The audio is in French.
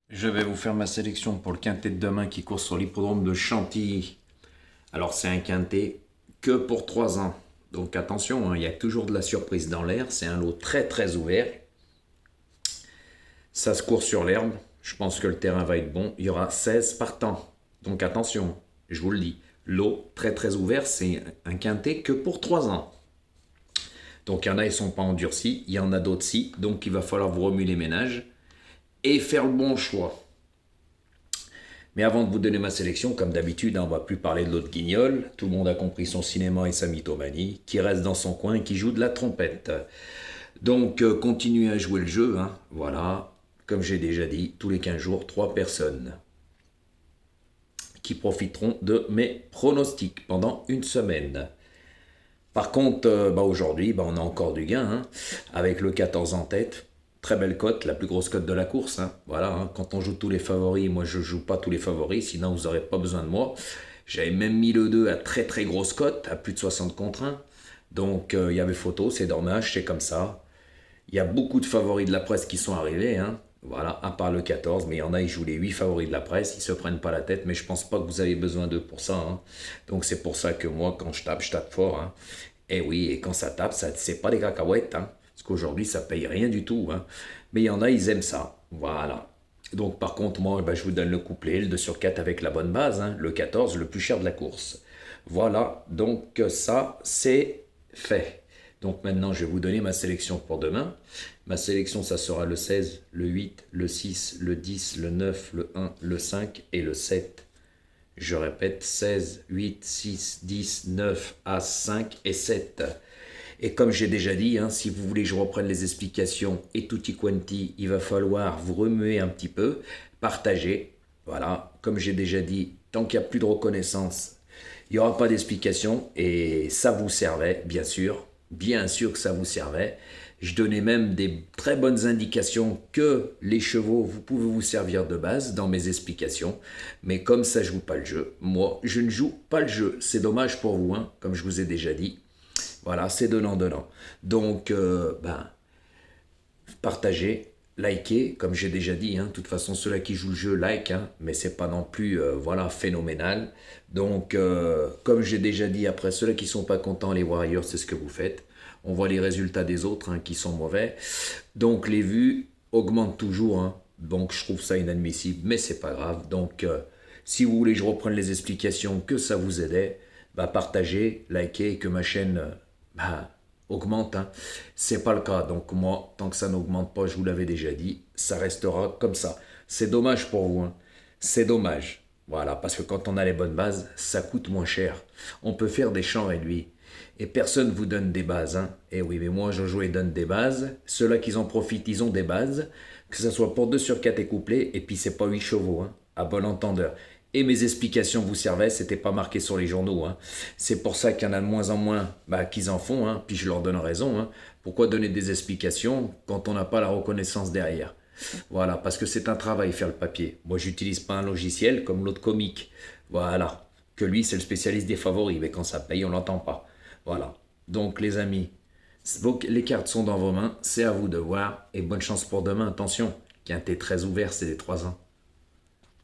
Je vais vous faire ma sélection pour le quintet de demain qui court sur l'hippodrome de Chantilly. Alors c'est un quintet que pour 3 ans. Donc attention, il y a toujours de la surprise dans l'air. C'est un lot très très ouvert. Ça se court sur l'herbe. Je pense que le terrain va être bon. Il y aura 16 partants. Donc attention, je vous le dis. Lot très très ouvert, c'est un quintet que pour 3 ans. Donc il y en a, ils ne sont pas endurcis. Il y en a d'autres si. Donc il va falloir vous remuer les ménages et faire le bon choix. Mais avant de vous donner ma sélection, comme d'habitude, on ne va plus parler de l'autre guignol. Tout le monde a compris son cinéma et sa mythomanie, qui reste dans son coin et qui joue de la trompette. Donc, continuez à jouer le jeu. Voilà, comme j'ai déjà dit, tous les 15 jours, 3 personnes qui profiteront de mes pronostics pendant une semaine. Par contre, aujourd'hui, on a encore du gain, avec le 14 en tête. Très belle cote, la plus grosse cote de la course. Voilà, quand on joue tous les favoris, moi je joue pas tous les favoris, sinon vous n'aurez pas besoin de moi. J'avais même mis le 2 à très très grosse cote, à plus de 60 contre 1. Donc il y avait photo, c'est dommage, c'est comme ça. Il y a beaucoup de favoris de la presse qui sont arrivés. Voilà, à part le 14, mais il y en a, ils jouent les 8 favoris de la presse, ils se prennent pas la tête, mais je pense pas que vous avez besoin d'eux pour ça. Donc c'est pour ça que moi, quand je tape fort. Et oui, et quand ça tape, c'est pas des cacahuètes. Parce qu'aujourd'hui, ça paye rien du tout. Mais il y en a, ils aiment ça. Voilà. Donc par contre, moi, je vous donne le couplet, le 2 sur 4 avec la bonne base. Le 14, le plus cher de la course. Voilà, donc ça, c'est fait. Donc maintenant, je vais vous donner ma sélection pour demain. Ma sélection, ça sera le 16, le 8, le 6, le 10, le 9, le 1, le 5 et le 7. Je répète, 16, 8, 6, 10, 9, As, 5 et 7. Et comme j'ai déjà dit, si vous voulez que je reprenne les explications et tutti quanti, il va falloir vous remuer un petit peu, partager. Voilà, comme j'ai déjà dit, tant qu'il n'y a plus de reconnaissance, il n'y aura pas d'explication et ça vous servait, bien sûr que ça vous servait. Je donnais même des très bonnes indications que les chevaux, vous pouvez vous servir de base dans mes explications. Mais comme ça ne joue pas le jeu, moi, je ne joue pas le jeu. C'est dommage pour vous, comme je vous ai déjà dit. Voilà, c'est donnant-donnant. Donc, partagez, likez, comme j'ai déjà dit. De toute façon, ceux-là qui jouent le jeu, like, mais c'est pas non plus phénoménal. Donc, comme j'ai déjà dit, après, ceux-là qui sont pas contents, les Warriors, c'est ce que vous faites. On voit les résultats des autres qui sont mauvais. Donc, les vues augmentent toujours. Donc, je trouve ça inadmissible, mais c'est pas grave. Donc, si vous voulez que je reprenne les explications, que ça vous aidait, partagez, likez, que ma chaîne augmente. C'est pas le cas. Donc moi, tant que ça n'augmente pas, je vous l'avais déjà dit, ça restera comme ça. C'est dommage pour vous. C'est dommage. Voilà, parce que quand on a les bonnes bases, ça coûte moins cher. On peut faire des champs réduits. Et personne ne vous donne des bases. Et oui, mais moi, Jojo, il donne des bases. Ceux-là qui en profitent, ils ont des bases. Que ce soit pour 2 sur 4 et couplé. Et puis, c'est pas 8 chevaux, à bon entendeur. Et mes explications vous servaient, c'était pas marqué sur les journaux. C'est pour ça qu'il y en a de moins en moins qu'ils en font, puis je leur donne raison. Pourquoi donner des explications quand on n'a pas la reconnaissance derrière? Voilà, parce que c'est un travail faire le papier. Moi, j'utilise pas un logiciel comme l'autre comique. Voilà, que lui, c'est le spécialiste des favoris, mais quand ça paye, on l'entend pas. Voilà, donc les amis, les cartes sont dans vos mains, c'est à vous de voir, et bonne chance pour demain, attention, quintet très ouvert, c'est des 3 ans.